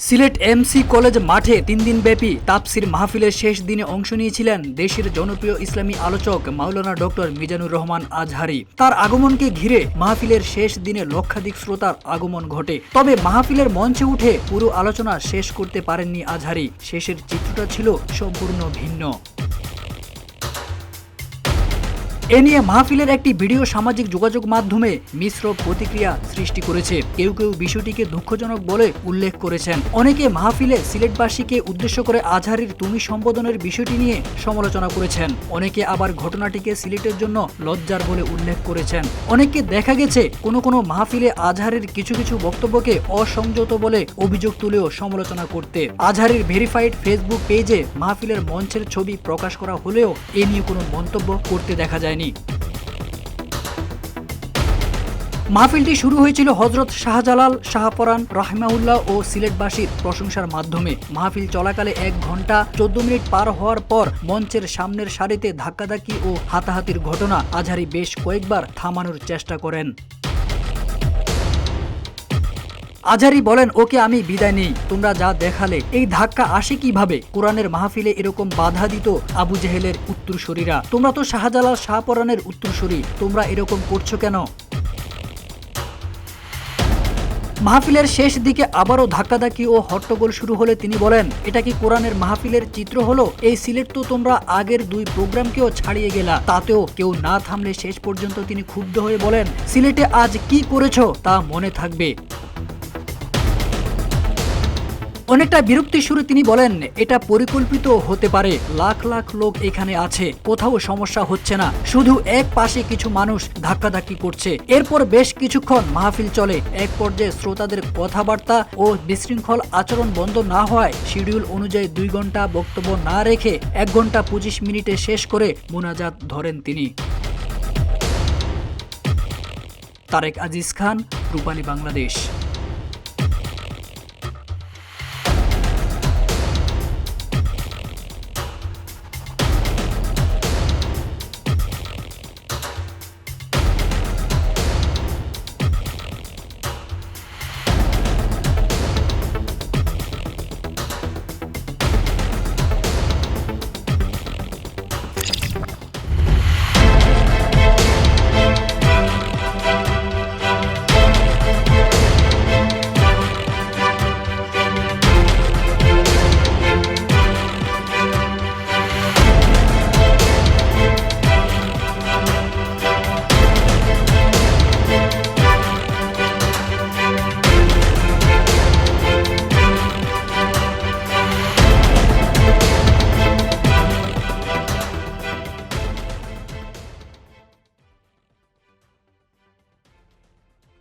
Sylhet MC college মাঠে 3 দিনব্যাপী তাফসির মাহফিলের শেষ দিনে অংশ নিয়েছিলেন দেশের জনপ্রিয় ইসলামী আলোচক মাওলানা ডক্টর মিজানুর রহমান আজহারী। তার আগমনকে ঘিরে মাহফিলের শেষ দিনে লক্ষাধিক শ্রোতার আগমন ঘটে। তবে মাহফিলের মঞ্চে উঠে পুরো আলোচনা শেষ করতে পারেননি আজহারী। শেষের চিত্রটা ছিল সম্পূর্ণ ভিন্ন। এ নিয়ে মাহফিলের একটি ভিডিও সামাজিক যোগাযোগ মাধ্যমে মিশ্র প্রতিক্রিয়া সৃষ্টি করেছে। কেউ কেউ বিষয়টিকে দুঃখজনক বলে উল্লেখ করেছেন। অনেকে মাহফিলে সিলেটবাসীকে উদ্দেশ্য করে আজহারীর তুমি সম্বোধনের বিষয়টি নিয়ে সমালোচনা করেছেন। অনেকে আবার ঘটনাটিকে সিলেটের জন্য লজ্জার বলে উল্লেখ করেছেন। অনেককে দেখা গেছে কোনো মাহফিলে আজহারীর কিছু বক্তব্যকে অসংযত বলে অভিযোগ তুলেও সমালোচনা করতে। আজহারীর ভেরিফাইড ফেসবুক পেজে মাহফিলের মঞ্চের ছবি প্রকাশ করা হলেও এ নিয়ে কোনো মন্তব্য করতে দেখা যায়। মাহফিলটি শুরু হয়েছিল হযরত শাহজালাল শাহপরান রাহিমাহুল্লাহ ও সিলেটবাসীর প্রশংসার মাধ্যমে। মাহফিল চলাকালে 1 ঘন্টা 14 মিনিট পার হওয়ার পর মঞ্চের সামনের সারিতে ধাক্কাধাক্কি ও হাতাহাতির ঘটনা আজহারী বেশ কয়েকবার থামানোর চেষ্টা করেন। আজহারী বলেন, ওকে আমি বিদায় নেই, তোমরা যা দেখালে এই ধাক্কা আসে কিভাবে? কোরআনের মাহফিলে এরকম বাধা দিত আবু জেহেলের উত্তরসূরিরা। তোমরা তো শাহজালাল শাহপরানের উত্তরসূরি, তোমরা এরকম করছো কেন? মাহফিলের শেষ দিকে আবারও ধাক্কাধাক্কি ও হট্টগোল শুরু হলে তিনি বলেন, এটা কি কোরআনের মাহফিলের চিত্র হলো? এই সিলেট তো তোমরা আগের 2 প্রোগ্রামকেও ছাড়িয়ে গেলা, তাতেও কেউ না থামলে শেষ পর্যন্ত তিনি ক্ষুব্ধ হয়ে বলেন, সিলেটে আজ কি করেছো তা মনে থাকবে। অনেকটা বিরক্তির সুরে তিনি বলেন, এটা পরিকল্পিত হতে পারে, লাখ লাখ লোক এখানে আছে, কোথাও সমস্যা হচ্ছে না, শুধু এক পাশে কিছু মানুষ ধাক্কাধাক্কি করছে। এরপর বেশ কিছুক্ষণ মাহফিল চলে। এক পর্যায়ে শ্রোতাদের কথাবার্তা ও বিশৃঙ্খল আচরণ বন্ধ না হওয়ায় শিডিউল অনুযায়ী 2 ঘন্টা বক্তব্য না রেখে 1 ঘন্টা 25 মিনিটে শেষ করে মোনাজাত ধরেন তিনি। তারেক আজিজ খান, রূপালী বাংলাদেশ।